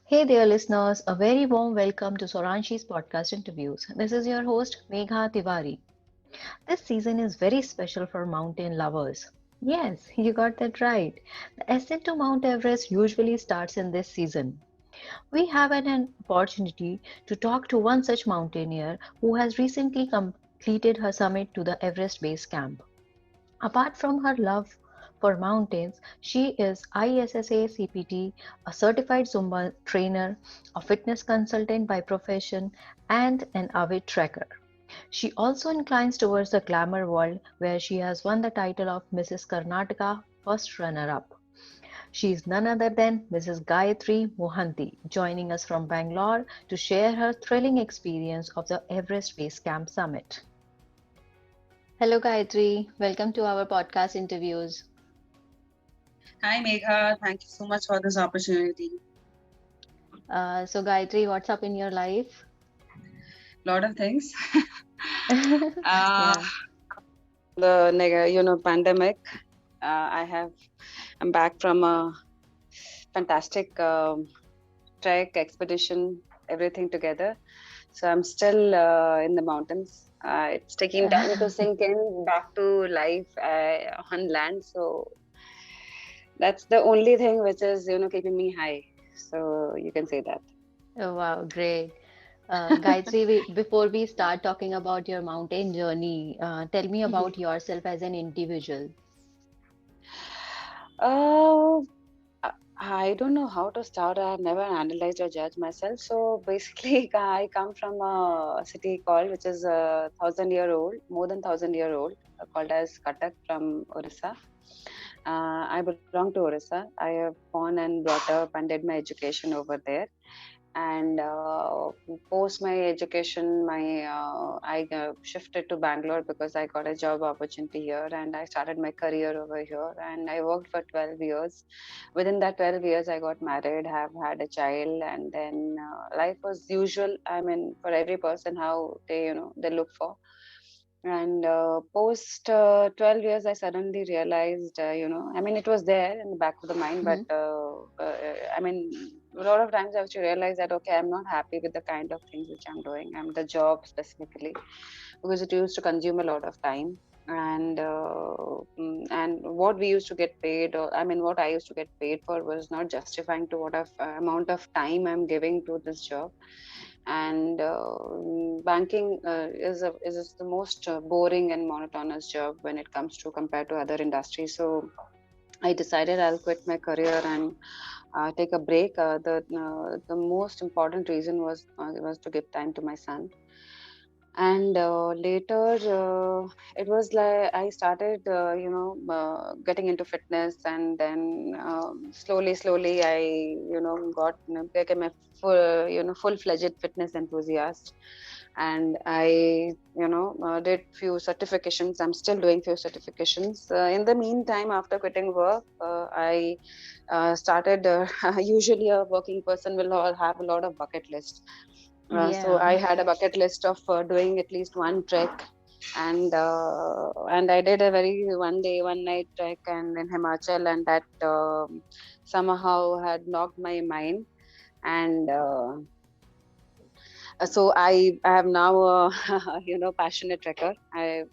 Hey there, listeners. A very warm welcome to Soranshi's podcast interviews. This is your host, Megha Tiwari. This season is very special for mountain lovers. Yes, you got that right. The ascent to Mount Everest usually starts in this season. We have an opportunity to talk to one such mountaineer who has recently completed her summit to the Everest Base Camp. Apart from her love for mountains, she is ISSA CPT, a certified Zumba trainer, a fitness consultant by profession, and an avid trekker. She also inclines towards the glamour world, where she has won the title of Mrs. Karnataka First Runner Up. She is none other than Mrs. Gayatri Mohanty, joining us from Bangalore to share her thrilling experience of the Everest Base Camp Summit. Hello, Gayatri. Welcome to our podcast interviews. Hi Megha, thank you so much for this opportunity. So, Gayatri, what's up in your life? Lot of things. uh, Yeah. Pandemic. I have I'm back from a fantastic trek expedition, everything together. So I'm still in the mountains. It's taking time to sink in back to life on land. So that's the only thing which is keeping me high. So you can say that. Oh, wow, great. Gayatri, before we start talking about your mountain journey, tell me about yourself as an individual. Uh, I don't know how to start. I have never analyzed or judged myself. So basically, I come from a city called, which is 1,000 year old, more than 1,000 year old, called as Cuttack from Orissa. I belong to Orissa. I have born and brought up and did my education over there. And post my education, my I shifted to Bangalore because I got a job opportunity here, and I started my career over here. And I worked for 12 years. Within that 12 years, I got married, have had a child, and then life was usual. I mean, for every person, how they look for. And post 12 years, I suddenly realized, I mean, it was there in the back of the mind, but Hmm. I mean, a lot of times I have to realize that, okay, I'm not happy with the kind of things which I'm doing. I'm the job specifically, because it used to consume a lot of time. And what we used to get paid, or I mean, what I used to get paid for was not justifying to what amount of time I'm giving to this job. And banking is the most boring and monotonous job when it comes to compared to other industries. So I decided I'll quit my career and take a break. The most important reason was to give time to my son. And later it was like I started getting into fitness, and then slowly I got became a full-fledged fitness enthusiast. And I did few certifications. I'm still doing few certifications. In the meantime, after quitting work, I started usually a working person will all have a lot of bucket lists. So I Yeah. had a bucket list of doing at least one trek. And I did a very one day one night trek and in Himachal, and that somehow had knocked my mind. And so I am now a passionate trekker. I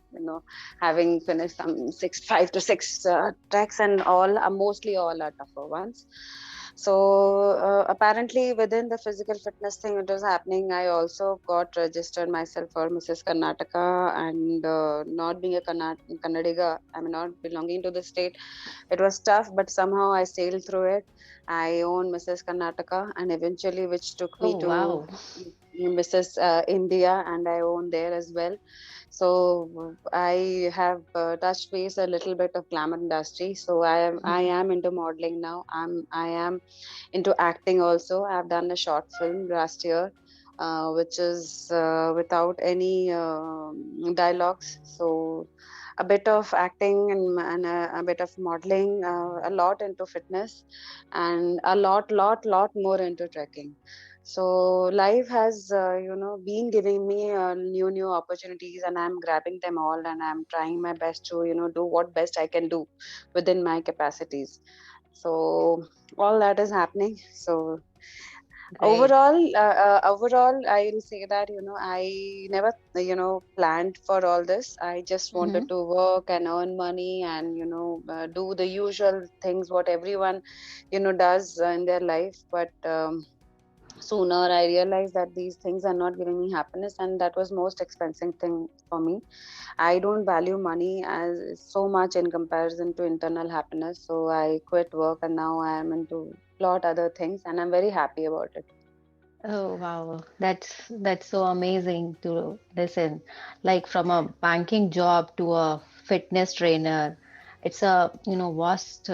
having finished some 5 to 6 treks, and all mostly all are tougher ones. So apparently within the physical fitness thing it was happening, I also got registered myself for Mrs. Karnataka. And not being a Kannadiga, I mean not belonging to the state, it was tough, but somehow I sailed through it. I own Mrs. Karnataka, and eventually which took me Oh, to wow. Mrs. India, and I own there as well. So I have touched base a little bit of glamour industry. So I am into modeling now. I am into acting also. I've done a short film last year, which is without any dialogues. So a bit of acting and a bit of modeling, a lot into fitness, and a lot more into trekking. So life has been giving me new opportunities, and I'm grabbing them all, and I'm trying my best to do what best I can do within my capacities. So all that is happening. So Great. Overall, I'll say that, I never, planned for all this. I just Mm-hmm. wanted to work and earn money and, do the usual things what everyone, does in their life. But sooner I realized that these things are not giving me happiness, and that was most expensive thing for me. I don't value money as so much in comparison to internal happiness. So I quit work and now I am into lot other things, and I'm very happy about it. Oh, wow. That's so amazing to listen. Like from a banking job to a fitness trainer, it's a, vast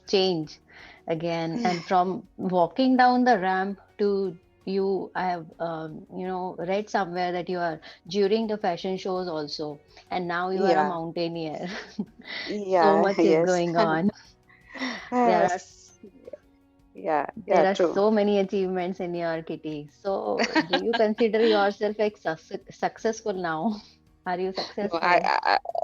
change again. And from walking down the ramp to you, I have, read somewhere that you are during the fashion shows also, and now you are a Yeah, mountaineer. So yeah, much is yes. going on. There are Yeah, yeah, There are true. so many achievements in your kitty. So, do you consider yourself like successful now? Are you No, successful?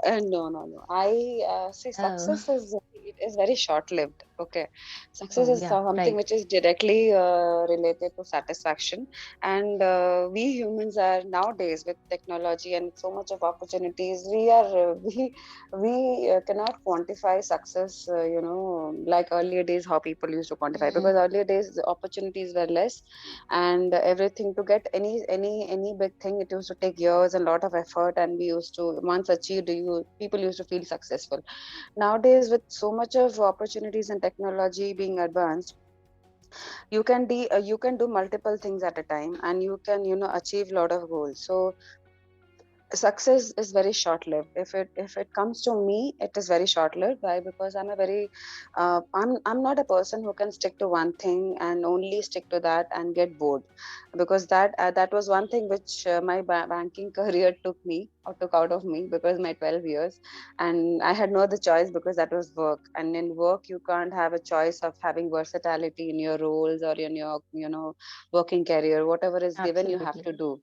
no, no, no. I see Oh, success is it is very short lived. Okay, success oh is yeah, something right. which is directly related to satisfaction, and we humans are nowadays with technology and so much of opportunities. We are we cannot quantify success. Like earlier days, how people used to quantify, Mm-hmm. because earlier days the opportunities were less, and everything to get any big thing, it used to take years and a lot of effort, and we used to once achieved, you people used to feel successful. Nowadays, with so much of opportunities and technology being advanced, you can do multiple things at a time, and you can achieve a lot of goals. So success is very short lived. If it comes to me, it is very short lived. Why? Because I'm a very I'm not a person who can stick to one thing and only stick to that and get bored, because that was one thing which my banking career took out of me, because my 12 years, and I had no other choice, because that was work, and in work you can't have a choice of having versatility in your roles or in your working career. Whatever is given, you have Absolutely. to do.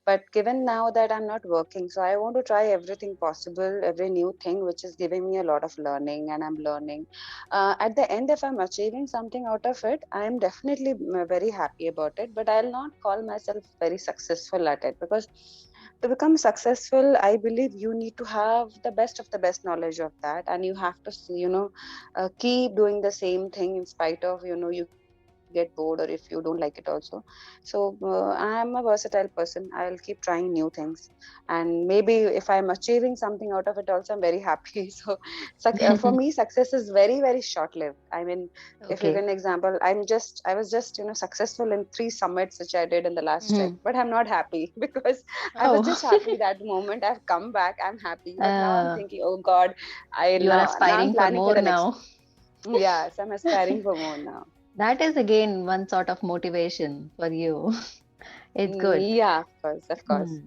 But given now that I'm not working, so I want to try everything possible, every new thing which is giving me a lot of learning, and I'm learning. At the end, if I'm achieving something out of it, I am definitely very happy about it. But I'll not call myself very successful at it, because to become successful, I believe you need to have the best of the best knowledge of that, and you have to, keep doing the same thing in spite of you get bored, or if you don't like it also. So I'm a versatile person. I'll keep trying new things, and maybe if I'm achieving something out of it also, I'm very happy. So for me, success is very very short lived. I mean, if you Okay. get an example, I was just successful in 3 summits which I did in the last trip, Hmm. but I'm not happy because I was Oh, just happy that moment I've come back, I'm happy, but now I'm uh, thinking, oh God, I you are now I'm aspiring for planning for more the next. now. Yes, I'm aspiring for more now. That is again one sort of motivation for you. It's good. Yeah, of course, of course. Hmm.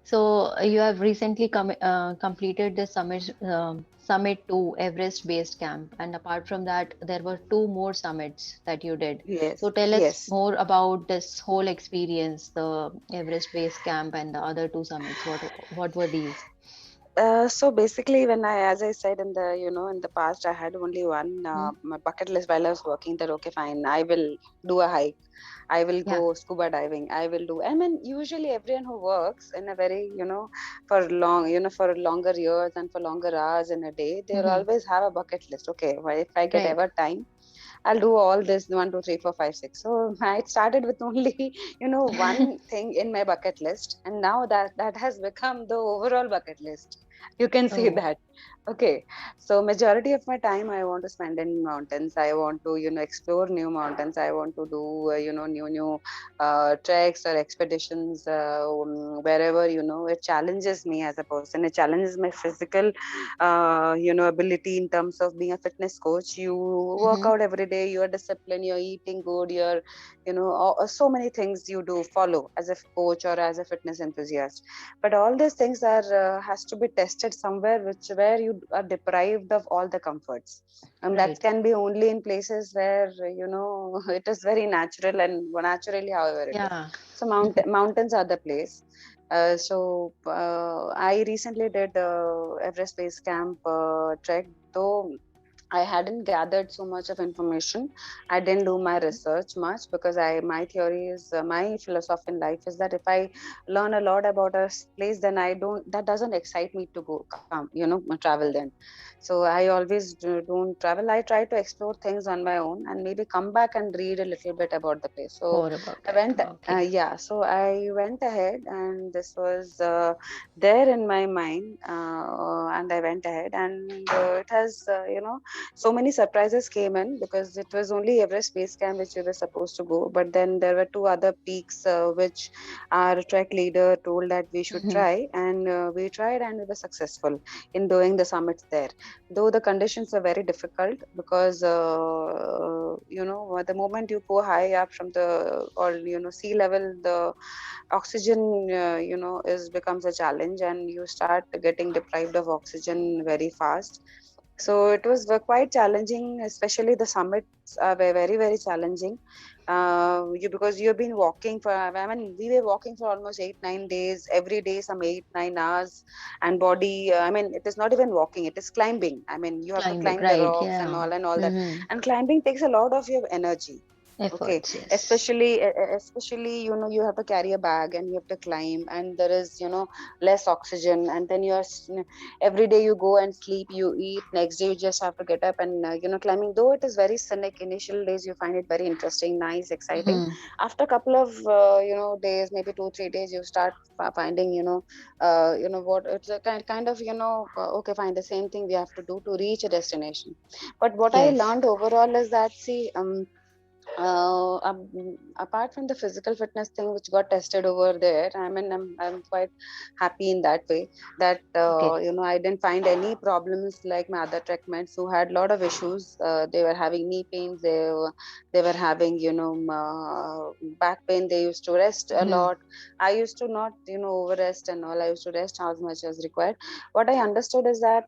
So you have recently completed the summit to Everest Base Camp, and apart from that, there were two more summits that you did. So Yes, tell us yes. more about this whole experience, the Everest Base Camp and the other two summits. What were these? So basically, as I said in in the past, I had only one Hmm. my bucket list while I was working. That okay, fine, I will do a hike. I will Yeah. go scuba diving. I will do. I mean, usually everyone who works in a very, for long, for longer years and for longer hours in a day, they will Hmm. always have a bucket list. Okay, well, if I get Right. ever time, I'll do all this 1, 2, 3, 4, 5, 6. So I started with only, one thing in my bucket list, and now that has become the overall bucket list. You can say Oh. that. Okay, so majority of my time I want to spend in mountains. I want to, explore new mountains. I want to do, new treks or expeditions, wherever it challenges me as a person. It challenges my physical, ability in terms of being a fitness coach. You work Hmm. out every day. You're disciplined. You're eating good. You're, so many things you do follow as a coach or as a fitness enthusiast, but all these things are has to be tested somewhere which where you are deprived of all the comforts, and that Right. can be only in places where it is very natural and naturally however it is. Yeah. So mountains are the place. I recently did Everest Base Camp trek, though I hadn't gathered so much of information. I didn't do my research much because my theory is my philosophy in life is that if I learn a lot about a place, then I don't that doesn't excite me to go come travel then. So I always don't travel. I try to explore things on my own and maybe come back and read a little bit about the place. So More about I it. went. Okay. Yeah, so I went ahead, and this was there in my mind, and I went ahead, and it has so many surprises came in because it was only Everest Base Camp which we were supposed to go, but then there were two other peaks which our trek leader told that we should Mhm. try, and we tried and we were successful in doing the summits there. Though the conditions were very difficult because the moment you go high up from the or sea level, the oxygen is becomes a challenge, and you start getting deprived of oxygen very fast. So it was quite challenging, especially the summits were very, very challenging. Because you've been walking for, I mean, we were walking for almost 8, 9 days, every day, some 8, 9 hours, and body, I mean, it is not even walking, it is climbing. I mean, you have to Climbing, climb the right? rocks Yeah. and all that. Hmm. And climbing takes a lot of your energy. Okay, Efforts, yes. especially you have to carry a bag and you have to climb, and there is less oxygen, and then every day you go and sleep, you eat, next day you just have to get up and climbing. Though it is very scenic, initial days you find it very interesting, nice, exciting. Hmm. After a couple of days, maybe 2, 3 days, you start finding what it's a kind of okay, fine, the same thing we have to do to reach a destination. But what I Yes. learned overall is that, see, apart from the physical fitness thing which got tested over there, I mean, I'm quite happy in that way that Okay. I didn't find any problems like my other trackmates who had a lot of issues. They were having knee pains, they were having back pain. They used to rest a Hmm. lot. I used to not over rest and all. I used to rest as much as required. What I understood is that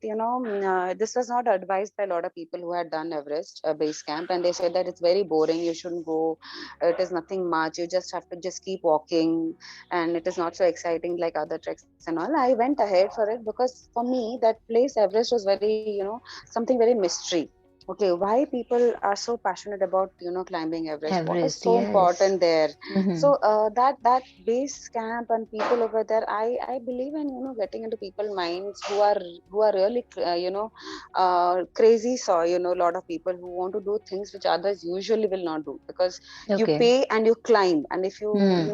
this was not advised by a lot of people who had done Everest base camp, and they said that it's very boring, you shouldn't go, it is nothing much, you just have to just keep walking, and it is not so exciting like other treks and all. I went ahead for it because for me that place Everest was very something very mystery. Okay, why people are so passionate about climbing Everest, what is Everest, so yes. important there? Hmm. So that base camp and people over there, I believe in getting into people minds who are really crazy. So a lot of people who want to do things which others usually will not do, because you Okay. pay and you climb, and if you Hmm.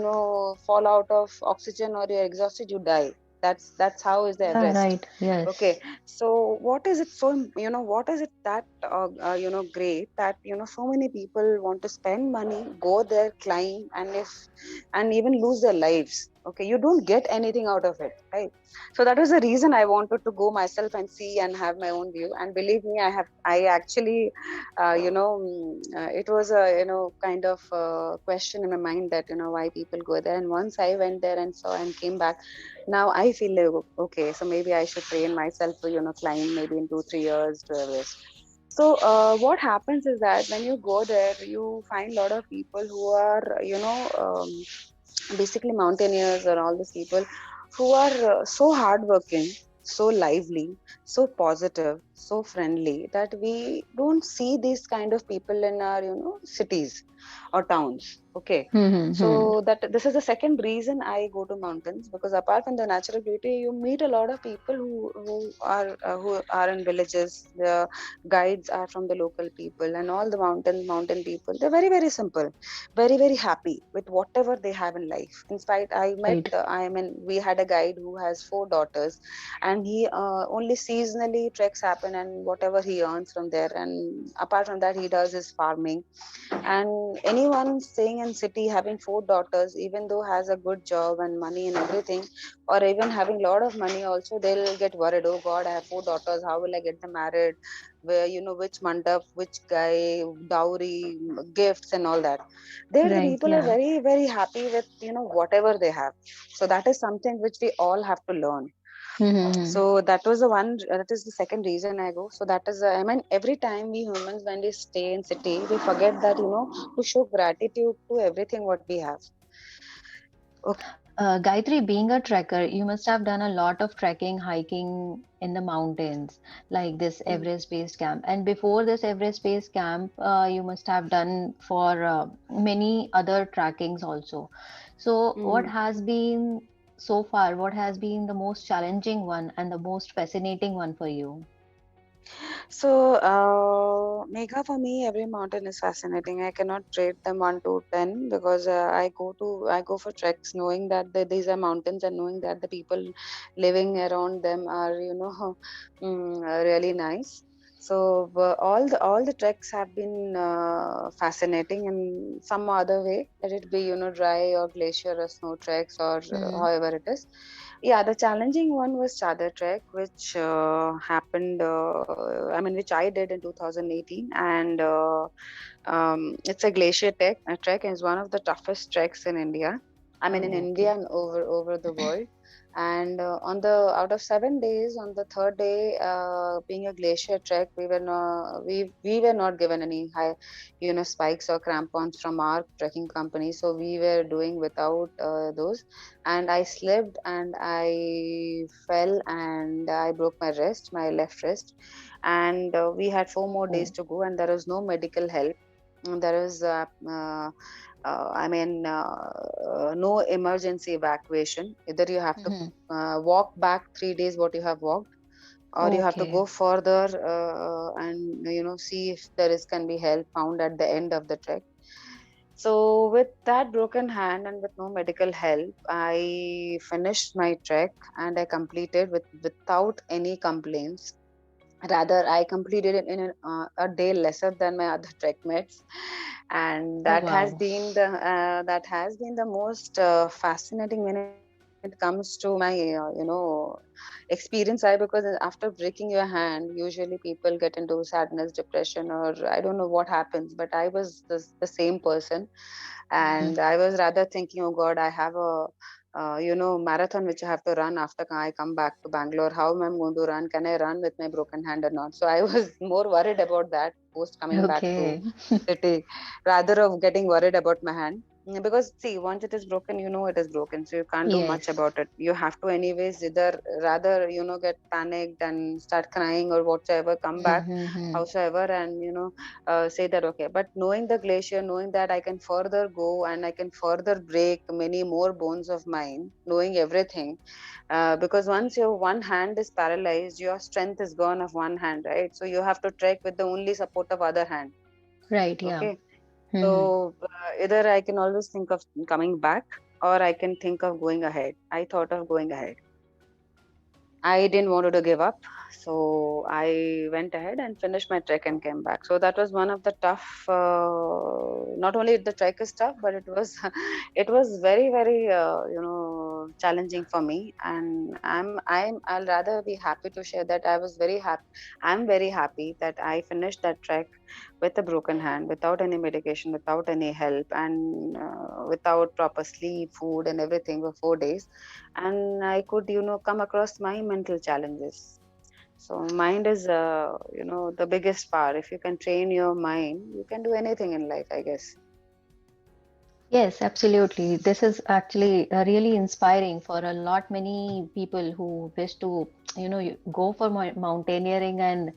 fall out of oxygen or you're exhausted, you die. That's how is the Yeah, Everest. right. Yes. Okay, so what is it so what is it that great that so many people want to spend money, go there, climb, and even lose their lives. Okay, you don't get anything out of it, right? So that was the reason I wanted to go myself and see and have my own view. And believe me, I actually it was a kind of question in my mind that why people go there. And once I went there and saw and came back, now I feel like, okay, so maybe I should train myself to climb maybe in 2, 3 years to Everest. So what happens is that when you go there, you find a lot of people who are basically mountaineers, or all these people who are so hardworking, so lively, so positive, so friendly, that we don't see these kind of people in our cities or towns. Okay, Hmm. so that this is the second reason I go to mountains, because apart from the natural beauty, you meet a lot of people who are in villages. The guides are from the local people, and all the mountain people, they're very, very simple, very, very happy with whatever they have in life. In spite, Right. I mean, we had a guide who has 4 daughters, and he only seasonally treks happen, and whatever he earns from there, and apart from that, he does his farming. And anyone staying in city having 4 daughters, even though has a good job and money and everything, or even having a lot of money also, they'll get worried. Oh God, I have 4 daughters. How will I get them married? Where which mandap, which guy, dowry, gifts, and all that. There, the Right. people are Yeah. very, very happy with whatever they have. So that is something which we all have to learn. Hmm. So that was the one. That is the second reason I go. So that is, I mean, every time we humans, when we stay in city, we forget that to show gratitude to everything what we have. Okay. Gayatri, being a trekker, you must have done a lot of trekking, hiking in the mountains, like this Mm, Everest Base Camp. And before this Everest Base Camp, you must have done for many other trackings also. So, what mhm. has been so far, what has been the most challenging one and the most fascinating one for you? So, Megha, for me, every mountain is fascinating. I cannot rate them 1 to 10 because I go for treks knowing that these are mountains and knowing that the people living around them are, really nice. So, all the treks have been fascinating in some other way. Let it be, dry or glacier or snow treks or Mm-hmm. however it is. Yeah, the challenging one was Chadar Trek, which happened, which I did in 2018. And it's a glacier trek, and it's one of the toughest treks in India. I mean, in Oh, India okay. and over the world. And on the out of 7 days, on the third day, being a glacier trek, we were not given any high, spikes or crampons from our trekking company. So we were doing without those, and I slipped and I fell and I broke my wrist, my left wrist. And we had 4 more days Oh. to go, and there was no medical help. There is, no emergency evacuation. Either you have to Mm-hmm. walk back 3 days what you have walked, or you have to Okay. go further and see if there is can be help found at the end of the trek. So, with that broken hand and with no medical help, I finished my trek and I completed without any complaints. Rather, I completed it in a day lesser than my other trek mates, and Oh, wow. that has been the most fascinating when it comes to my experience. I because after breaking your hand, usually people get into sadness, depression, or I don't know what happens. But I was the same person, and I was rather thinking, oh God, I have a marathon which I have to run after I come back to Bangalore. How am I going to run? Can I run with my broken hand or not? So I was more worried about that post coming back to Okay. city rather of getting worried about my hand. Because see, once it is broken, it is broken, so you can't do much Yes. about it. You have to anyways either rather get panicked and start crying or whatsoever, come back Mm-hmm. howsoever, and say that okay. But knowing the glacier, knowing that I can further go and I can further break many more bones of mine, knowing everything, because once your one hand is paralyzed, your strength is gone of one hand, right? So you have to trek with the only support of other hand. Right, yeah. Okay, Mm-hmm. so either I can always think of coming back or I can think of going ahead. I thought of going ahead. I didn't want to give up, so I went ahead and finished my trek and came back. So that was one of the tough. Not only the trek is tough, but it was it was very very challenging for me. And I'll rather be happy to share that I was very happy. I'm very happy that I finished that trek with a broken hand, without any medication, without any help, and without proper sleep, food, and everything for 4 days. And I could, come across my mental challenges. So mind is, the biggest part. If you can train your mind, you can do anything in life, I guess. Yes, absolutely. This is actually really inspiring for a lot many people who wish to, go for mountaineering, and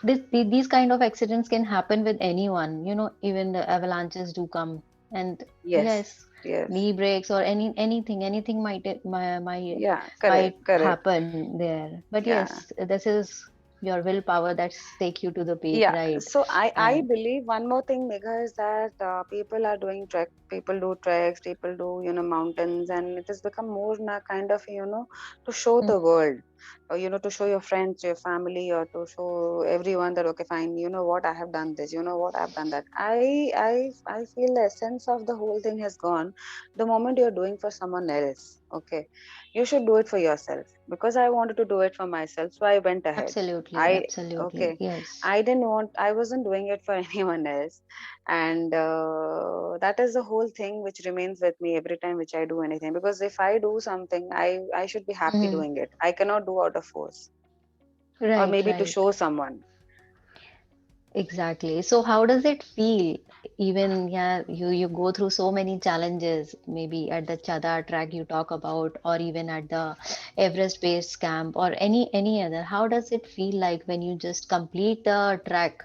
these kind of accidents can happen with anyone. Even the avalanches do come, and Yes, yes, yes, knee breaks or anything yeah, correct, might correct, happen there. But yeah. yes, this is your willpower that's take you to the peak, Yeah, right? so I And believe one more thing, Megha, is that people are doing people do treks, people do mountains, and it has become more na kind of to show mm, the world, or to show your friends, your family, or to show everyone that okay, fine, you know what, I have done this, you know what, I've done that. I feel the essence of the whole thing has gone the moment you're doing for someone else. Okay, you should do it for yourself because I wanted to do it for myself, so I went ahead. absolutely, I absolutely, okay yes. I wasn't doing it for anyone else. And that is the whole thing which remains with me every time which I do anything. Because if I do something, I should be happy Mhm. doing it. I cannot do out of force or Right, maybe to right. show someone. Exactly. So how does it feel? Even yeah, you go through so many challenges, maybe at the Chadar track you talk about, or even at the Everest Base Camp, or any other. How does it feel like when you just complete the trek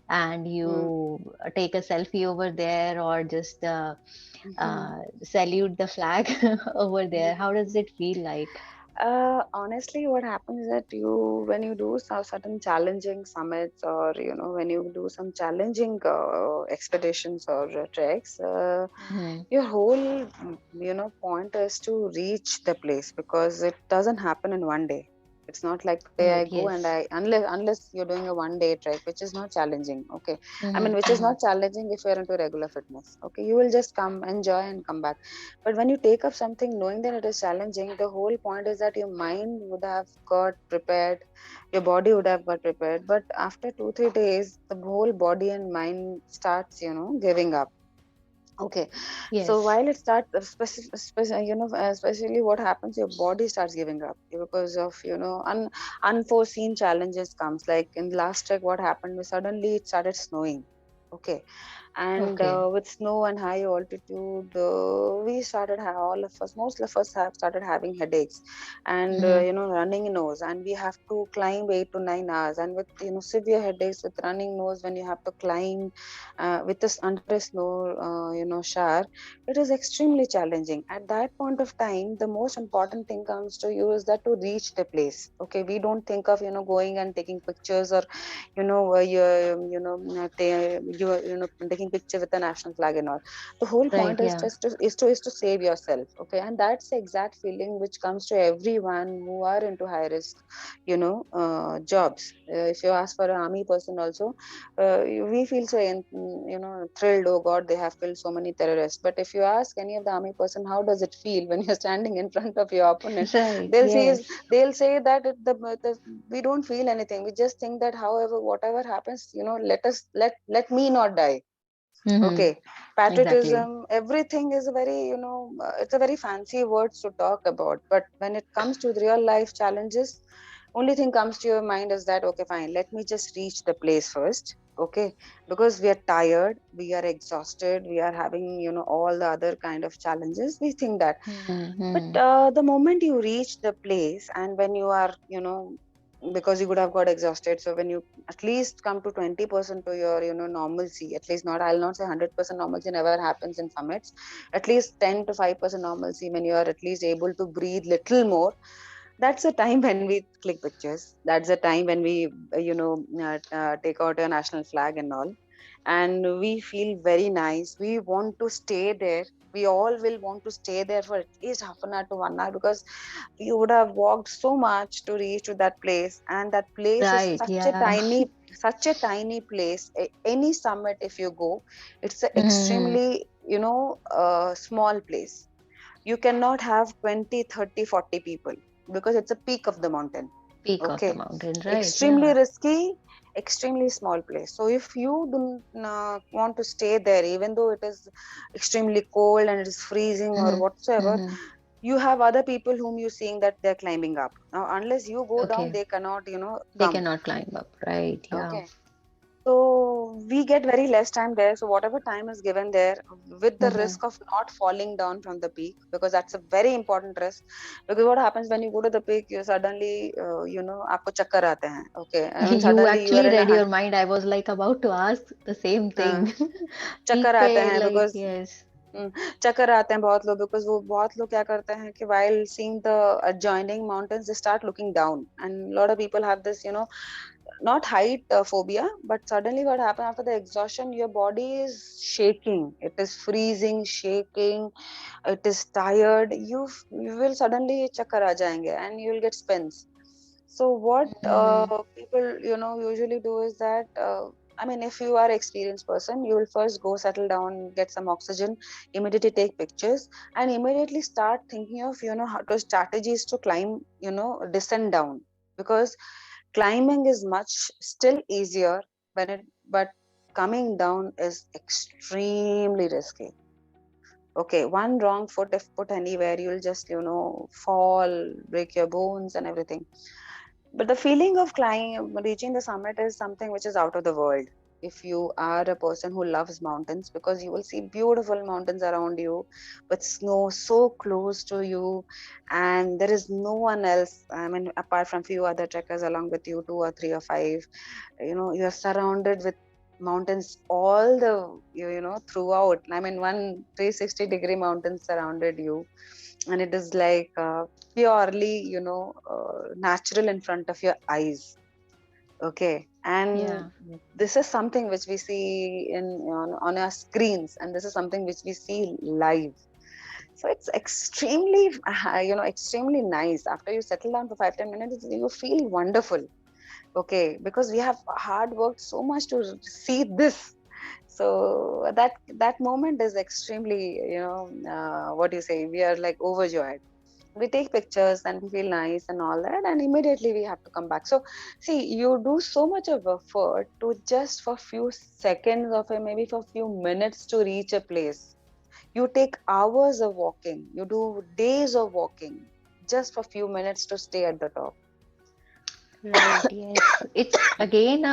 and Hmm. you take a selfie over there, or just Mhm. salute the flag over there? How does it feel like? Honestly, what happens is that when you do some certain challenging summits, or when you do some challenging expeditions or treks, Hmm. your whole point is to reach the place, because it doesn't happen in one day. It's not like, okay, I Right. go and Yes. I, unless you're doing a 1 day trek, which is not challenging. Okay, I mean, Hmm. which is Hmm. not challenging if you're into regular fitness. Okay, you will just come, enjoy, and come back. But when you take up something knowing that it is challenging, the whole point is that your mind would have got prepared, your body would have got prepared. But after 2 3 days, the whole body and mind starts, giving up. Okay, so Yes. while it starts, especially what happens, your body starts giving up because of unforeseen challenges comes. Like in the last trek, what happened was suddenly it started snowing. Okay, and Okay. with snow and high altitude, we started all of us, most of us have started having headaches, and Hmm. running nose, and we have to climb 8 to 9 hours, and with severe headaches, with running nose, when you have to climb with this under a snow shower, it is extremely challenging. At that point of time, the most important thing comes to you is that to reach the place. Okay, we don't think of going and taking pictures, or you're taking picture with the national flag and all. The whole Right. point is Yeah. just to save yourself. Okay, and that's the exact feeling which comes to everyone who are into high risk jobs. If you ask for an army person also, we feel so thrilled. Oh God, they have killed so many terrorists. But if you ask any of the army person, how does it feel when you're standing in front of your opponent, Right. they'll say Yes. they'll say that the we don't feel anything. We just think that however whatever happens, let me not die. Hmm. Okay, Exactly. patriotism, everything is a very it's a very fancy words to talk about. But when it comes to the real life challenges, only thing comes to your mind is that, okay, fine, let me just reach the place first. Okay, because we are tired, we are exhausted, we are having all the other kind of challenges. We think that, but Hmm. the moment you reach the place, and when you are, because you would have got exhausted, so when you at least come to 20% to your, normalcy, at least, not, I'll not say 100% normalcy never happens in summits, at least 10 to 5% normalcy, when you are at least able to breathe little more, that's the time when we click pictures. That's the time when we take out a national flag and all, and we feel very nice. We want to stay there. We all will want to stay there for at least half an hour to 1 hour, because we would have walked so much to reach to that place, and that place is Right. Yeah. such a tiny place. Any summit, if you go, it's an Hmm. extremely small place. You cannot have 20, 30, 40 people, because it's a peak of the mountain. Peak of the Okay, mountain. Right. extremely Yeah. risky, extremely small place. So if you don't want to stay there, even though it is extremely cold and it is freezing or Hmm. whatsoever, Hmm. you have other people whom you seeing that they're climbing up. Now unless you go down, Okay. they cannot They come. cannot climb up. Right. Yeah. Okay, so we get very less time there. So whatever time is given there, with the Hmm. risk of not falling down from the peak, because that's a very important risk. Because what happens when you go to the peak, you suddenly, आपको चक्कर आते हैं. Okay, I mean You suddenly you are actually in a read your mind. I was like about to ask the same हाँ, thing. चक्कर Peak आते pe हैं like because yes. चक्कर आते हैं बहुत लोग, because वो बहुत लोग क्या करते हैं कि while seeing the adjoining mountains, they start looking down, and a lot of people have this not height phobia, but suddenly what happens after the exhaustion, your body is shaking, it is freezing, shaking, it is tired, you will suddenly chakkar aa jayenge, and you will get spins. So what Hmm. people usually do is that, I mean, if you are experienced person, you will first go settle down, get some oxygen, immediately take pictures, and immediately start thinking of how to strategies to climb, descend down, because climbing is much still easier when it, but coming down is extremely risky. Okay, one wrong foot, if put anywhere, you'll just fall, break your bones and everything. But the feeling of climbing, reaching the summit is something which is out of the world. if you are a person who loves mountains, because you will see beautiful mountains around you with snow so close to you, and there is no one else, I mean, apart from few other trekkers along with you, two or three or five. You are surrounded with mountains all the, throughout. I mean, 1 360-degree mountains surrounded you, and it is like purely, natural in front of your eyes. Okay, and Yeah. this is something which we see on our screens, and this is something which we see live. So it's extremely, extremely nice. After you settle down for 5 10 minutes, you feel wonderful. Okay, because we have hard worked so much to see this. So that moment is extremely, what do you say? We are like overjoyed. We take pictures and we feel nice and all that, and immediately we have to come back. So see, you do so much of effort to just for few seconds or maybe for few minutes to reach a place. You take hours of walking, you do days of walking just for few minutes to stay at the top. Right, yes. It's again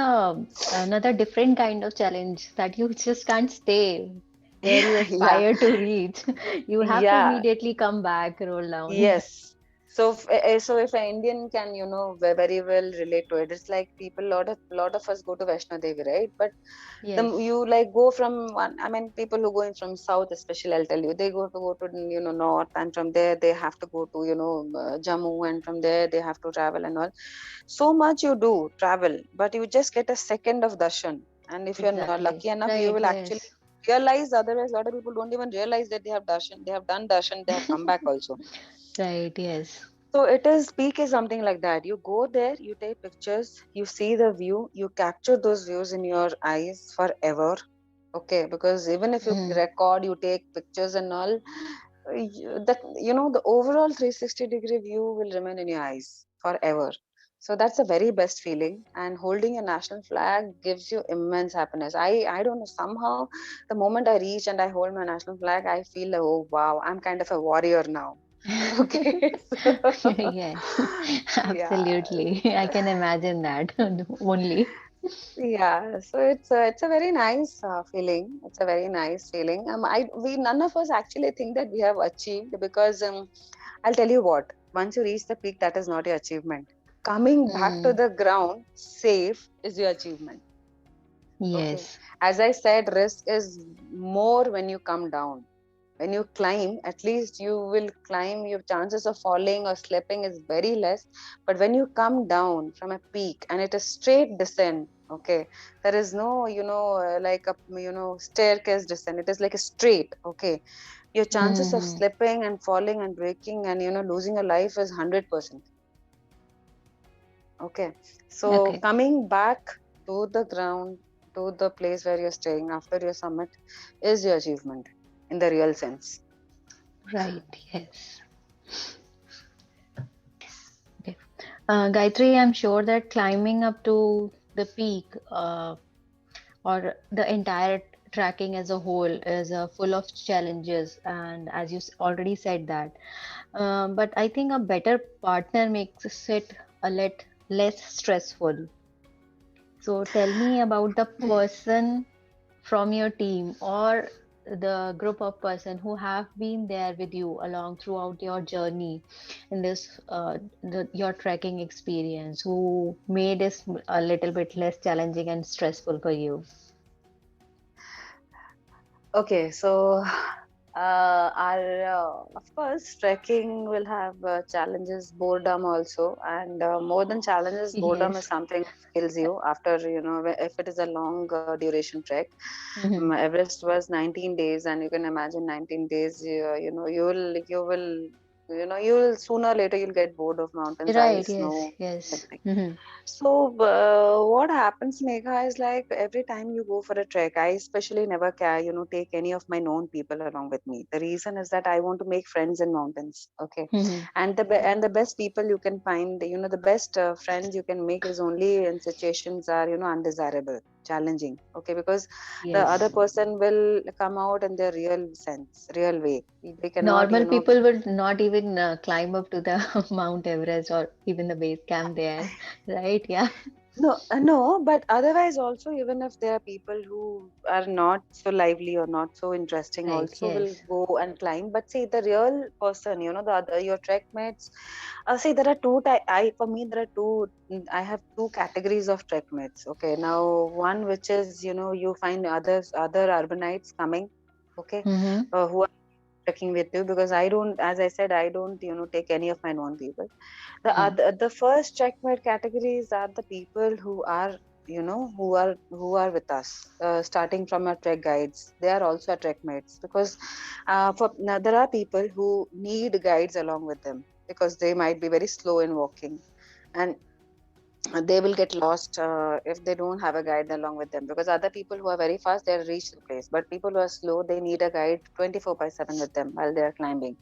another different kind of challenge that you just can't stay where you Yeah, aspire to reach. You have to yeah. immediately come back, roll down. Yes. So if an Indian can, very well relate to it, it's like people, lot of us go to Vaishno Devi, right? But Yes. you like go from one. I mean, people who go in from south, especially, I'll tell you, they go to north, and from there they have to go to Jammu, and from there they have to travel and all. So much you do travel, but you just get a second of darshan, and if you're not Exactly. lucky enough, you Right, will actually yes. realize. Otherwise, a lot of people don't even realize that they have darshan, they have done darshan, they have come back also. Right, yes. So it is, peak is something like that. You go there, you take pictures, you see the view, you capture those views in your eyes forever. Okay, because even if you Mm. record, you take pictures and all, the overall 360-degree view will remain in your eyes forever. So that's the very best feeling. And holding a national flag gives you immense happiness. I don't know, somehow the moment I reach and I hold my national flag, I feel like, oh wow, I'm kind of a warrior now. Okay. Yes, Yeah. absolutely. I can imagine that only. Yeah, so it's a very nice feeling. It's a very nice feeling. I we none of us actually think that we have achieved, because I'll tell you what. Once you reach the peak, that is not your achievement. Coming back to Mm. the ground safe is your achievement. Okay. Yes. As I said, risk is more when you come down. When you climb, at least you will climb, your chances of falling or slipping is very less. But when you come down from a peak and it is straight descent, okay, there is no, like a, staircase descent. It is like a straight, okay. Your chances of Hmm. slipping and falling and breaking and, losing your life is 100%. Okay. So Okay. coming back to the ground, to the place where you're staying after your summit is your achievement in the real sense. Right. Yes. Okay. Gayatri, I'm sure that climbing up to the peak or the entire tracking as a whole is full of challenges, and as you already said that. But I think a better partner makes it a lot less stressful. So tell me about the person from your team or the group of person who have been there with you along throughout your journey in this your trekking experience, who made it a little bit less challenging and stressful for you. Okay, so our of course trekking will have challenges, boredom also, and more than challenges, boredom is Yes. something which kills you after, if it is a long duration trek. Mhm. Everest was 19 days, and you can imagine 19 days. You will sooner or later you'll get bored of mountains, Right, ice, yes, snow, yes. everything. Mhm. So, what happens, Megha, is like every time you go for a trek, I especially never care, take any of my known people along with me. The reason is that I want to make friends in mountains. Okay, Mhm. and the best people you can find, the best friends you can make is only in situations are undesirable, challenging. Okay, because the other Yes. person will come out in their real sense, real way. They cannot, Normal people would not even climb up to the Mount Everest or even the base camp there, right? Yeah. No, but otherwise also, even if there are people who are not so lively or not so interesting, Right, also will yes. go and climb. But see, the real person, the other your trek mates. See, there are two. For me, there are two. I have two categories of trek mates. Okay, now one which is you find other urbanites coming. Okay, Mm-hmm. who are trekking with you, because I don't, as I said, I don't take any of my known people. The first checkmate categories are the people who are who are with us, starting from our trek guides. They are also our trek mates, because for now, there are people who need guides along with them, because they might be very slow in walking, and they will get lost if they don't have a guide along with them, because other people who are very fast, they'll reach the place, but people who are slow, they need a guide 24 by 7 with them while they are climbing.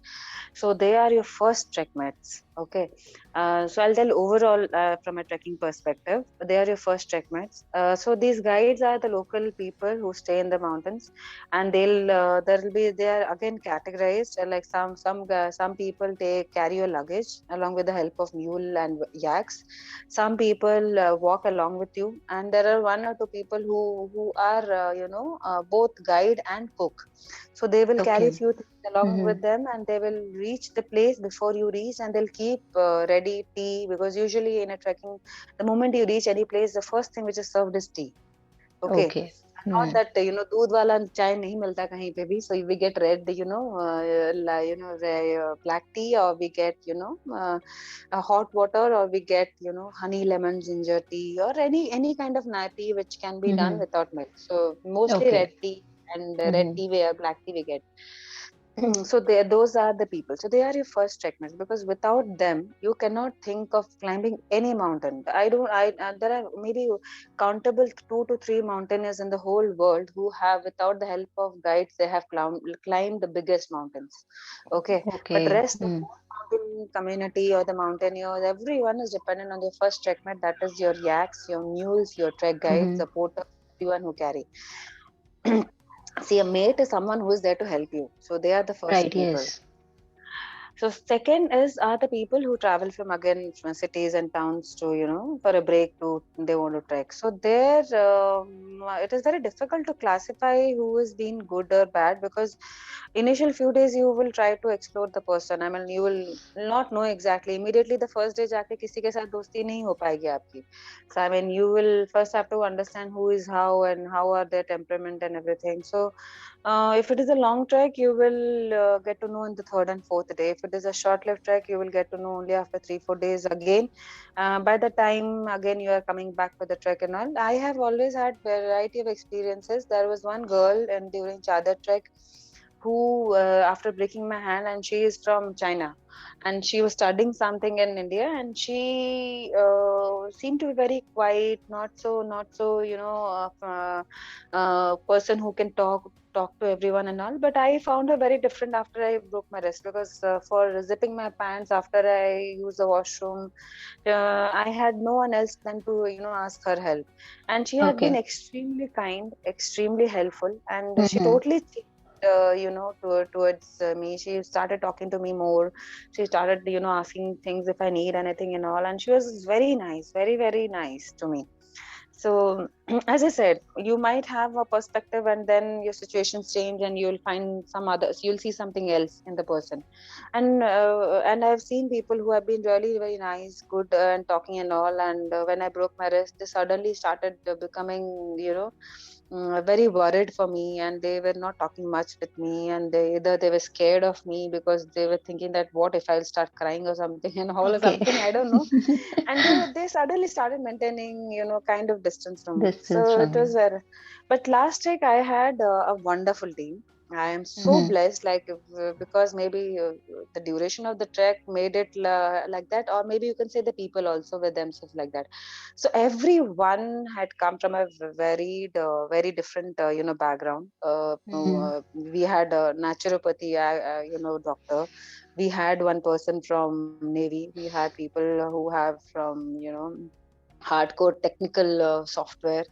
So they are your first trek mates. Okay. So I'll tell overall, from a trekking perspective, they are your first trek mates. So these guides are the local people who stay in the mountains, and they are again categorized, like some people take carry your luggage along with the help of mule and yaks. Some people walk along with you, and there are one or two people who are both guide and cook. So they will carry Okay. few things along Mm-hmm. with them, and they will reach the place before you reach, and they'll keep ready tea, because usually in a trekking, the moment you reach any place, the first thing which is served is tea. Okay. Okay. Not Mm-hmm. that दूध वाला चाय नहीं मिलता कहीं पे भी, so we get red, black tea, or we get a hot water, or we get honey lemon ginger tea, or any kind of tea which can be done Mm-hmm. without milk. So mostly red Okay. tea, and red Mm-hmm. tea or black tea we get. So those are the people. So they are your first checkmates, because without them, you cannot think of climbing any mountain. I don't. There are maybe countable 2 to 3 mountaineers in the whole world who have, without the help of guides, they have climbed the biggest mountains. Okay, but Okay. rest the whole mountain community or the mountaineers, everyone is dependent on your first checkmate. That is your yaks, your mules, your trek guides, Mm-hmm. the porters, everyone who carry. See, a mate is someone who is there to help you. So they are the first Right, people. yes. So second is are the people who travel from, again, from cities and towns to for a break to they want to trek. So there, it is very difficult to classify who has been good or bad, because initial few days you will try to explore the person. I mean, you will not know exactly immediately the first day जाके किसी के साथ दोस्ती नहीं हो पाएगी आपकी. So I mean, you will first have to understand who is how and how are their temperament and everything. So if it is a long trek, you will get to know in the third and fourth day. If it is a short-lived trek, you will get to know only after 3 4 days again. By the time again you are coming back for the trek and all, I have always had variety of experiences. There was one girl, and during Chadar trek, who after breaking my hand, and she is from China, and she was studying something in India, and she seemed to be very quiet, not so person who can talk to everyone and all. But I found her very different after I broke my wrist, because for zipping my pants after I used the washroom, I had no one else than to ask her help, and she had been Okay. extremely kind, extremely helpful, and she Mm-hmm. totally changed, towards me. She started talking to me more. She started asking things if I need anything and all, and she was very nice, very very nice to me. So as I said, you might have a perspective, and then your situations change, and you'll find some others, you'll see something else in the person. And I've seen people who have been really very nice, good, and talking and all, and when I broke my wrist, they suddenly started becoming very worried for me, and they were not talking much with me, and they were scared of me, because they were thinking that what if I'll start crying or something and all, or Okay. something, I don't know. And they suddenly started maintaining kind of distance from me. Distance So it from was you. very. But last week I had a wonderful team. I am so Mm-hmm. blessed, like, because maybe the duration of the trek made it like that, or maybe you can say the people also were themselves like that. So everyone had come from a varied, very different background. Mm-hmm. We had a naturopathy doctor. We had one person from Navy. We had people who have from hardcore technical software,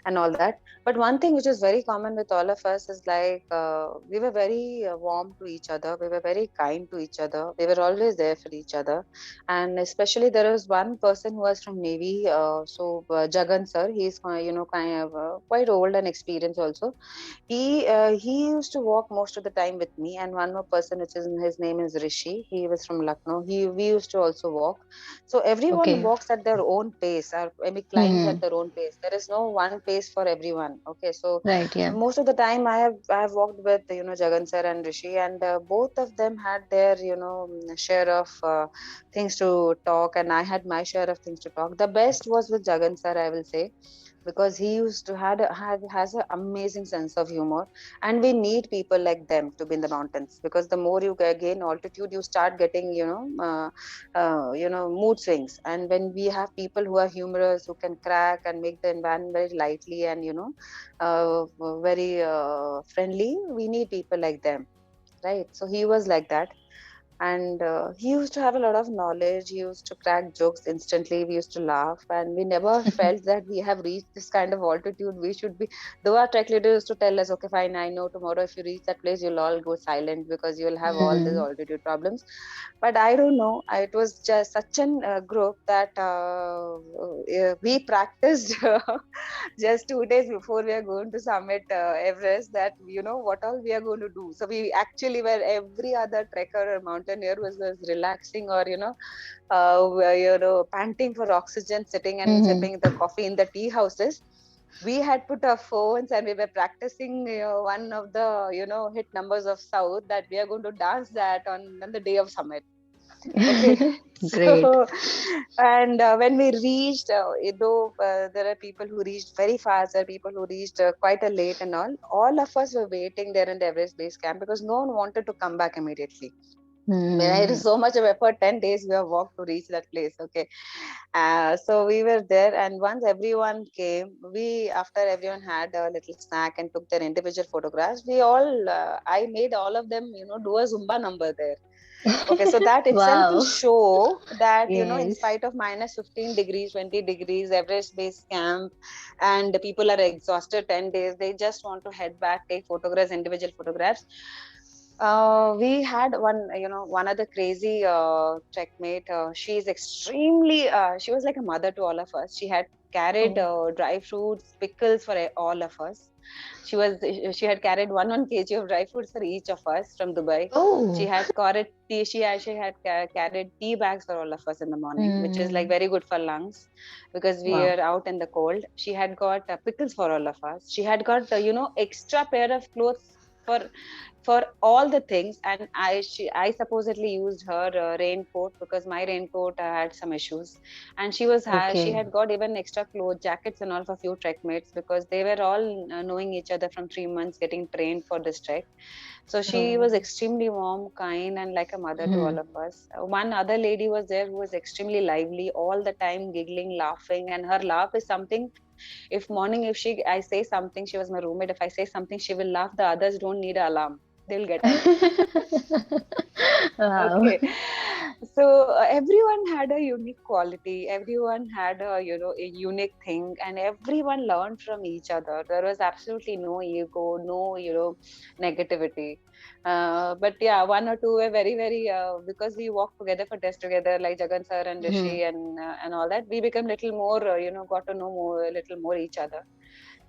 and all that. But one thing which is very common with all of us is like we were very warm to each other. We were very kind to each other. We were always there for each other. And especially there was one person who was from Navy, Jagan sir. He's kind of quite old and experienced also. He used to walk most of the time with me, and one more person, which is his name is Rishi. He was from Lucknow. We used to also walk. So everyone Okay. walks at their own pace. Or maybe climbs at Hmm. their own pace. There is no one pace for everyone. Okay, so Right. Yeah. most of the time I have walked with Jagan sir and Rishi, and both of them had their share of things to talk, and I had my share of things to talk. The best was with Jagan sir, I will say, because he used to had has an amazing sense of humor, and we need people like them to be in the mountains, because the more you gain altitude, you start getting mood swings. And when we have people who are humorous, who can crack and make the environment very lightly and very friendly, we need people like them, right? So he was like that. And he used to have a lot of knowledge. He used to crack jokes instantly. We used to laugh, and we never felt that we have reached this kind of altitude. We should be, though our trek leader used to tell us, okay, fine, I know tomorrow if you reach that place, you'll all go silent because you'll have all these Hmm. altitude problems. But I don't know. It was just such an group that we practiced just 2 days before we are going to summit Everest, that what all we are going to do. So we actually were, every other trekker or mountaineer was relaxing, or panting for oxygen, sitting and Hmm. sipping the coffee in the tea houses. We had put our phones and we were practicing one of the hit numbers of South, that we are going to dance that on the day of summit. Okay. Great. So, and when we reached, though there are people who reached very fast, there are people who reached quite a late, and all of us were waiting there in the Everest base camp, because no one wanted to come back immediately. I mean, it is Hmm. so much of effort. 10 days we have walked to reach that place. Okay, so we were there, and once everyone came, we after everyone had a little snack and took their individual photographs, we all I made all of them do a Zumba number there. Okay, so that itself will Wow. show that, in Yes. spite of minus 15 degrees, 20 degrees, Everest base camp, and the people are exhausted 10 days, they just want to head back, take photographs, individual photographs. We had one other crazy checkmate. She's extremely, she was like a mother to all of us. She had carried Oh. dry fruits, pickles for all of us. She had carried 1 kg of dry fruits for each of us from Dubai. She Oh. had carried tea. She actually had carried tea bags for all of us in the morning, which is like Hmm. very good for lungs, because we Wow. are out in the cold. She had got pickles for all of us. She had got extra pair of clothes for all the things. And I supposedly used her raincoat, because my raincoat had some issues. And she Okay. had got even extra clothes, jackets and all for few trek mates, because they were all knowing each other from 3 months, getting trained for this trek. So she Oh. was extremely warm, kind, and like a mother to all Hmm. of us. One other lady was there who was extremely lively, all the time giggling, laughing, and her laugh is something. If morning, if she I say something, she was my roommate. If I say something, she will laugh. The others don't need an alarm. They'll get up. Wow. Okay. So everyone had a unique quality. Everyone had a unique thing, and everyone learned from each other. There was absolutely no ego, no negativity. But yeah, one or two were very very because we walked together for tests together, like Jagan sir and Hmm. Rishi and all that. We become little more got to know more a little more each other.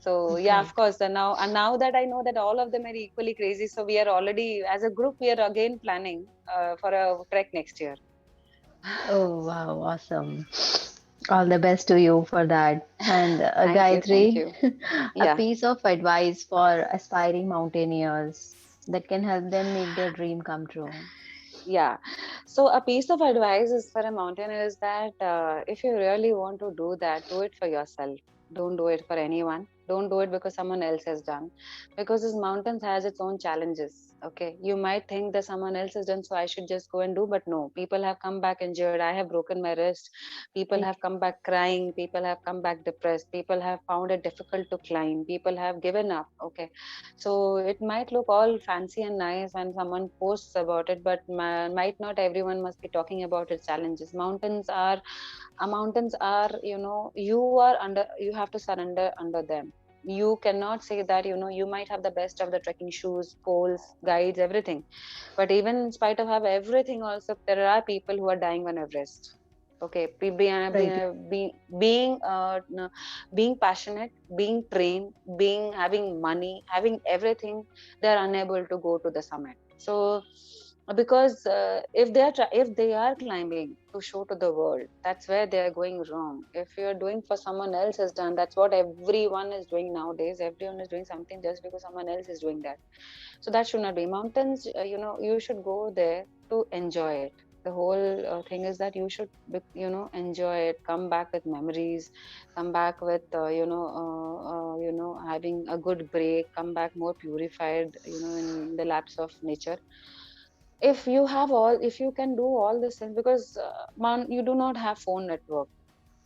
So yeah, of Right. course. And now that I know that all of them are equally crazy, so we are already, as a group, we are again planning for a trek next year. Oh, wow. Awesome. All the best to you for that. And Thank you, thank Gayatri, you. a Yeah, piece of advice for aspiring mountaineers that can help them make their dream come true. yeah. So a piece of advice is for a mountaineer is that if you really want to do that, do it for yourself. Don't do it for anyone. Don't do it because someone else has done. Because this mountains has its own challenges. Okay. You might think that someone else has done, so I should just go and do, but no. People have come back injured. I have broken my wrist. People have come back crying. People have come back depressed. People have found it difficult to climb. People have given up. Okay. So it might look all fancy and nice when someone posts about it, but might not everyone must be talking about its challenges. Mountains are, you have to surrender under them. you cannot say that, you might have the best of the trekking shoes, poles, guides, everything, but even in spite of have everything also, there are people who are dying on Everest. Okay, Right. being passionate, being trained, being having money, having everything, they are unable to go to the summit. So because if they are climbing to show to the world, that's where they are going wrong. If you are doing for someone else has done, that's what everyone is doing nowadays. Everyone is doing something just because someone else is doing that. So that should not be. Mountains, you should go there to enjoy it. The whole thing is that you should enjoy it, come back with memories, come back with having a good break, come back more purified, in the lapse of nature. If you can do all these things, because you do not have phone network.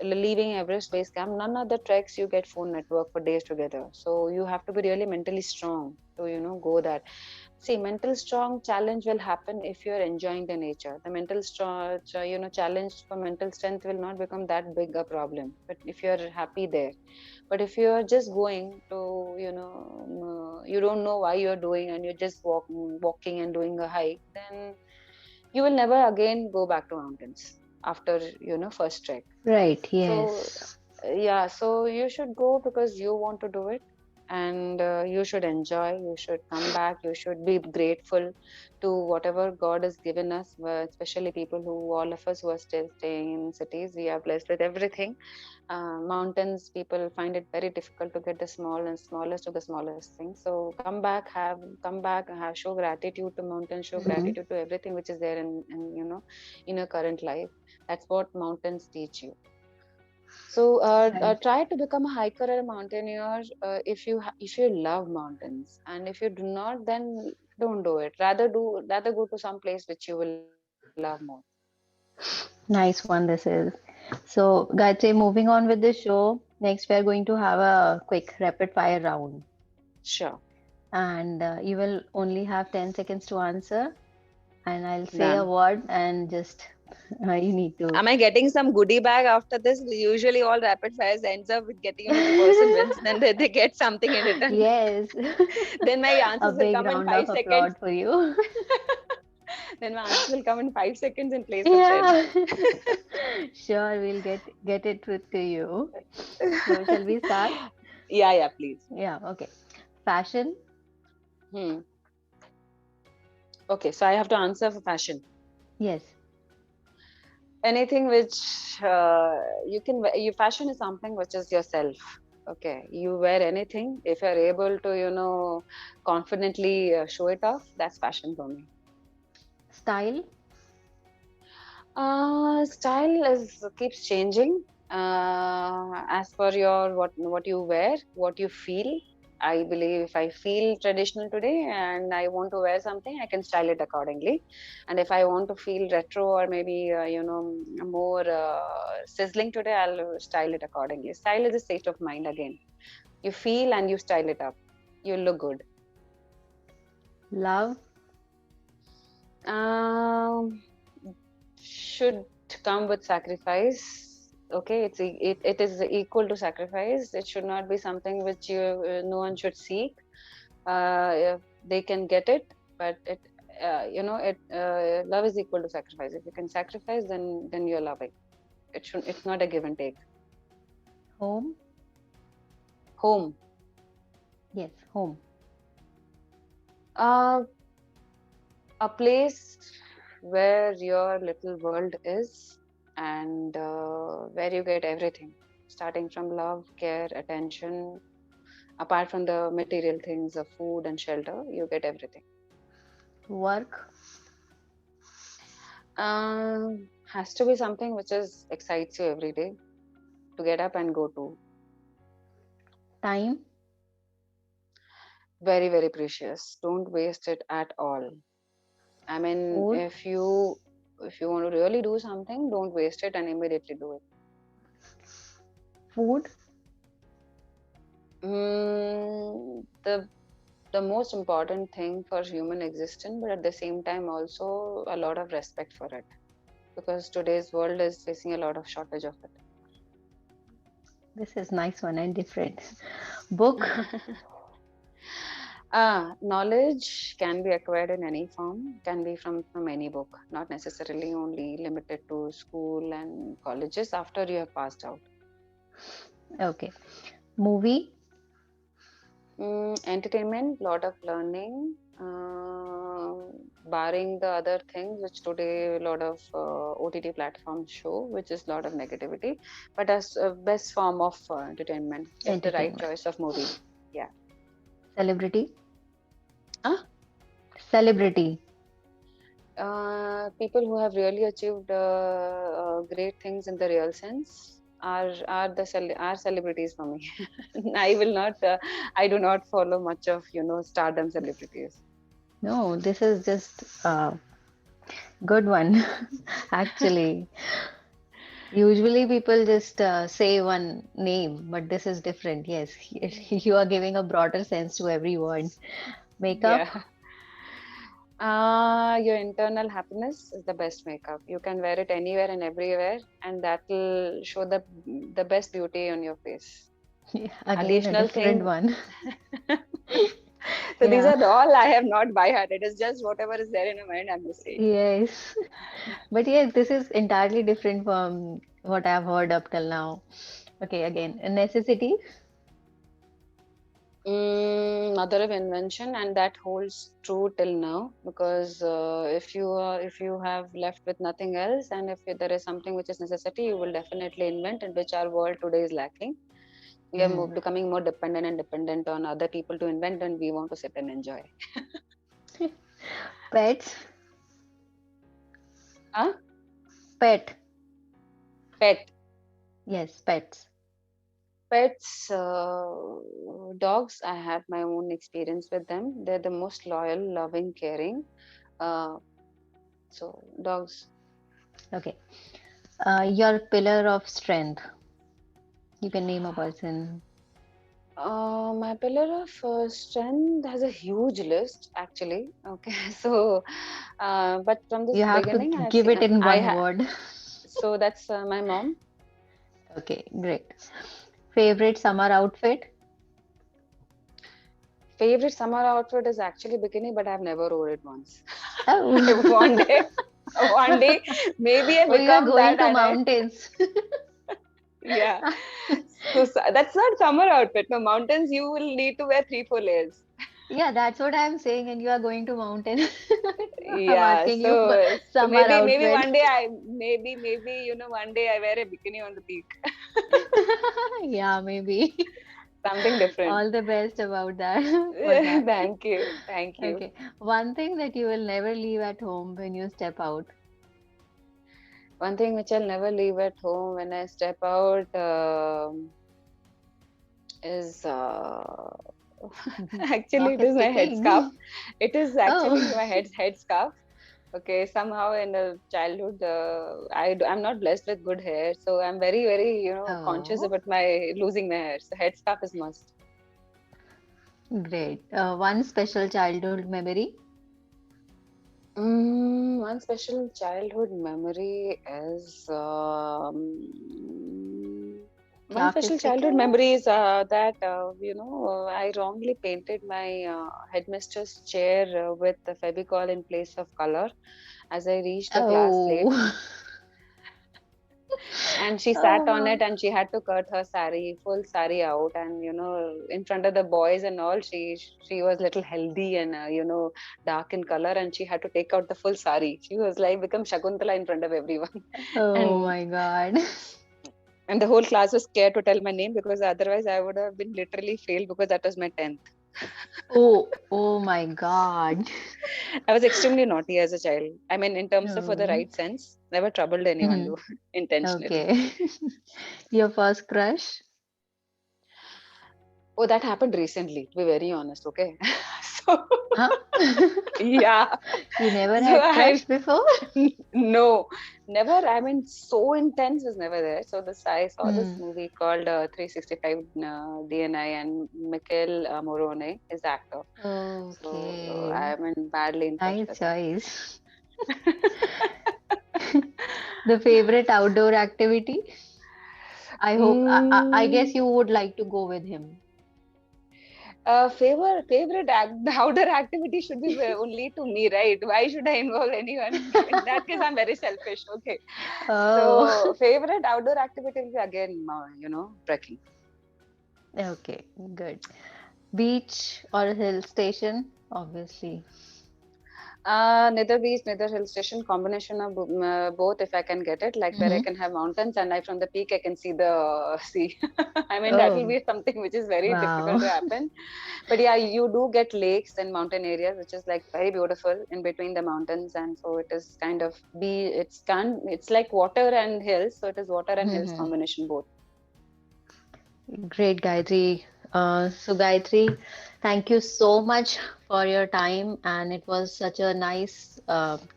Leaving Everest base camp, none of the treks you get phone network for days together. So you have to be really mentally strong to go that. See, mental strong challenge will happen if you're enjoying the nature. The mental strong, challenge for mental strength will not become that big a problem. But if you're happy there, but if you're just going to, you don't know why you're doing, and you're just walking and doing a hike, then you will never again go back to mountains after first trek. Right. So Yes. yeah, so you should go because you want to do it, and you should enjoy, you should come back, you should be grateful to whatever God has given us, especially people who, all of us who are still staying in cities, we are blessed with everything. Mountains, people find it very difficult to get the small and smallest of the smallest things. So come back, have show gratitude to mountains, show Hmm. gratitude to everything which is there in your current life. That's what mountains teach you. So Right. try to become a hiker or a mountaineer if you love mountains, and if you do not, then don't do it. Rather go to some place which you will love more. Nice one, this is. So, Gayatri, moving on with the show, next we are going to have a quick rapid fire round. Sure, And you will only have 10 seconds to answer. And I'll say a done. word and just you need to. Am I getting some goodie bag after this? Usually, all rapid fires ends up with getting the person wins, then they get something in return. Yes. Then my A answers will big come in round of 5 seconds. applause for you. Then my answers will come in 5 seconds in place of 10. Yeah. Sure, we'll get it to you. So, shall we start? Yeah, yeah, please. Yeah, okay. Fashion? Hmm. Okay, so I have to answer for fashion. Yes. Anything which you can wear. You fashion is something which is yourself. Okay, you wear anything if you're able to confidently show it off. That's fashion for me. Style? Style is keeps changing as per your what you wear, what you feel. I believe if I feel traditional today and I want to wear something, I can style it accordingly. And if I want to feel retro or maybe more sizzling today, I'll style it accordingly. Style is a state of mind again. You feel and you style it up. You look good. Love? Um, should come with sacrifice. Okay, it is equal to sacrifice. It should not be something which no one should seek. If they can get it, but love is equal to sacrifice. If you can sacrifice, then you're loving. It's not a give and take. Home? Home. Yes, home. uh a place where your little world is, and where you get everything, starting from love, care, attention. Apart from the material things of food and shelter, you get everything. Work? Has to be something which is excites you every day to get up and go to. Time? Very, very precious. Don't waste it at all. I mean, Food? if you want to really do something, don't waste it and immediately do it. Food? The most important thing for human existence, but at the same time also a lot of respect for it, because today's world is facing a lot of shortage of it. This is nice one and different. Book. Knowledge can be acquired in any form, can be from any book, not necessarily only limited to school and colleges after you have passed out. Okay. Movie. Entertainment, lot of learning, barring the other things which today a lot of OTT platforms show, which is lot of negativity, but as a best form of entertainment, if the right Entertainment. choice of movie. Yeah. Celebrity. Huh? Celebrity. People who have really achieved great things in the real sense are celebrities for me. I will not. I do not follow much of stardom celebrities. No, this is just a good one. Actually, usually people just say one name, but this is different. Yes, you are giving a broader sense to every word. Makeup. Yeah. Your internal happiness is the best makeup. You can wear it anywhere and everywhere, and that will show the best beauty on your face. Again, a Additional different thing. one. So these Yeah. are all I have not by heart. It is just whatever is there in my mind. I'm just saying. Yes. But yes, this is entirely different from what I've heard up till now. Okay, again, a necessity. Mother of invention, and that holds true till now because if you have left with nothing else, and if there is something which is necessity, you will definitely invent, and which our world today is lacking. We are Hmm. becoming more dependent and dependent on other people to invent, and we want to sit and enjoy. Pets. Huh? Pet. Pet. Yes, pets. Pets, dogs. I have my own experience with them. They're the most loyal, loving, caring. Uh, so dogs. Okay. Your pillar of strength. You can name a person. My pillar of strength has a huge list, actually. Okay, so but from this You have to beginning, I've give seen it in I one have. word. So that's my mom. Okay, great. Favorite summer outfit? Favorite summer outfit is actually bikini, but I've never wore it once. Oh. One day, one day, maybe I Oh, you are become going that, to and I mountains. yeah. So that's not summer outfit. No, mountains you will need to wear 3 4 layers. Yeah, that's what I'm saying, and you are going to mountain. I'm Yeah, asking you so summer maybe outfit. one day I maybe one day I wear a bikini on the peak. Yeah, maybe. Something different. All the best about that for that. Thank you. Thank you. Okay. One thing that you will never leave at home when you step out. One thing which I'll never leave at home when I step out is actually it is my headscarf. Sophisticating. It is Oh. actually my headscarf. Okay, somehow in the childhood, I'm not blessed with good hair, so I'm very conscious Oh, about my losing my hair. So headscarf is must. great. One special childhood memory. One special childhood memory is one Clock is special childhood ticking. memory is that I wrongly painted my headmistress chair with the Fevicol in place of color as I reached the class late, Oh. and she sat on Oh. it and she had to cut her sari full sari out, and in front of the boys and all, she was little healthy and dark in color, and she had to take out the full sari. She was like become Shakuntala in front of everyone. Oh and my God. and the whole class was scared to tell my name because otherwise I would have been literally failed because that was my 10th. Oh, oh my God. I was extremely naughty as a child. I mean, in terms of for the Oh. right sense, never troubled anyone Mhm. though, intentionally. Okay. Your first crush? Oh, that happened recently, to be very honest, okay? So, Huh? yeah. You never So had crush before? no, never. I mean, so intense was never there. So this I saw this Hmm. movie called 365 DNI, and Michael Morone is the actor. So Okay. I'm in badly in touch Nice with him. choice. The favorite outdoor activity? I hope, I Mm, guess you would like to go with him. outdoor activity should be only to me, right? Why should I involve anyone? In that case, I'm very selfish. Okay. Oh, So, favorite outdoor activity will be again, trekking. okay, good. Beach or hill station? Obviously. Neither beach, neither hill station, combination of both if I can get it, like where I Mm-hmm. can have mountains and I from the peak I can see the sea. I mean, that will Oh, be something which is very wow. difficult to happen. But yeah, you do get lakes and mountain areas, which is like very beautiful in between the mountains. And so it is kind of it's like water and hills. So it is water and hills Mhm. combination both. Great, Gayatri. So, Gayatri, thank you so much for your time, and it was such a nice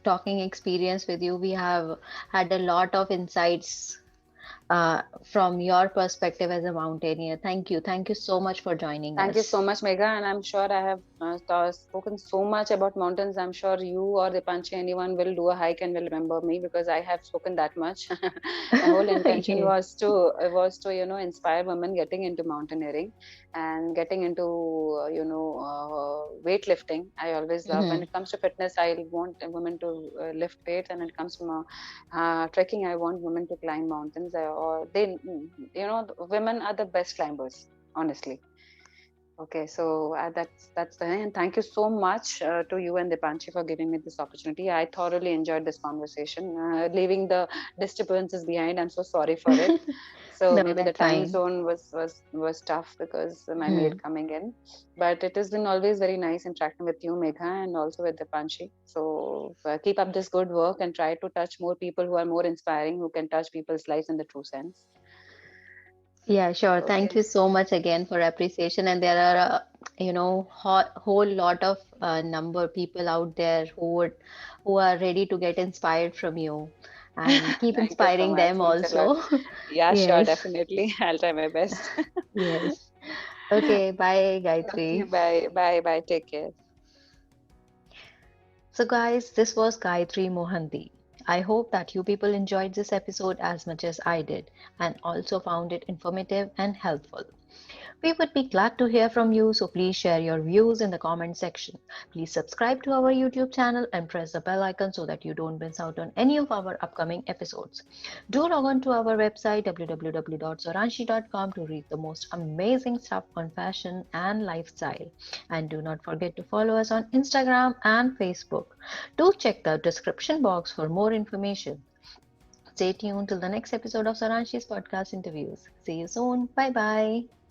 talking experience with you. We have had a lot of insights from your perspective as a mountaineer. Thank you. Thank you so much for joining Thank you so us. much, Megha. And I'm sure I have spoken so much about mountains. I'm sure you or Dipanchi, anyone will do a hike and will remember me because I have spoken that much. My whole intention Yes. was to inspire women getting into mountaineering and getting into weightlifting. I always love when Mhm. it comes to fitness. I want women to lift weights, and when it comes to trekking, I want women to climb mountains. Or women are the best climbers, honestly. Okay, so that's the and thank you so much to you and Dipanchi for giving me this opportunity. I thoroughly enjoyed this conversation. Leaving the disturbances behind, I'm so sorry for it. So No, maybe the that's time fine. zone was tough because my maid Mhm. coming in, but it has been always very nice interacting with you, Megha, and also with Dipanchi. So keep up this good work and try to touch more people who are more inspiring, who can touch people's lives in the true sense. Yeah, sure. Thank Okay. you so much again for appreciation. And there are, whole lot of number people out there who are ready to get inspired from you, and keep Thank you so inspiring much. them Means a lot. also. Yeah, sure, Yes, definitely. I'll try my best. yes. Okay, bye, Okay, Gayatri. bye, bye, bye. Take care. So, guys, this was Gayatri Mohanty. I hope that you people enjoyed this episode as much as I did, and also found it informative and helpful. We would be glad to hear from you, so please share your views in the comment section. Please subscribe to our YouTube channel and press the bell icon so that you don't miss out on any of our upcoming episodes. Do log on to our website www.soranshi.com to read the most amazing stuff on fashion and lifestyle. And do not forget to follow us on Instagram and Facebook. Do check the description box for more information. Stay tuned till the next episode of Soranshi's podcast interviews. See you soon. Bye bye.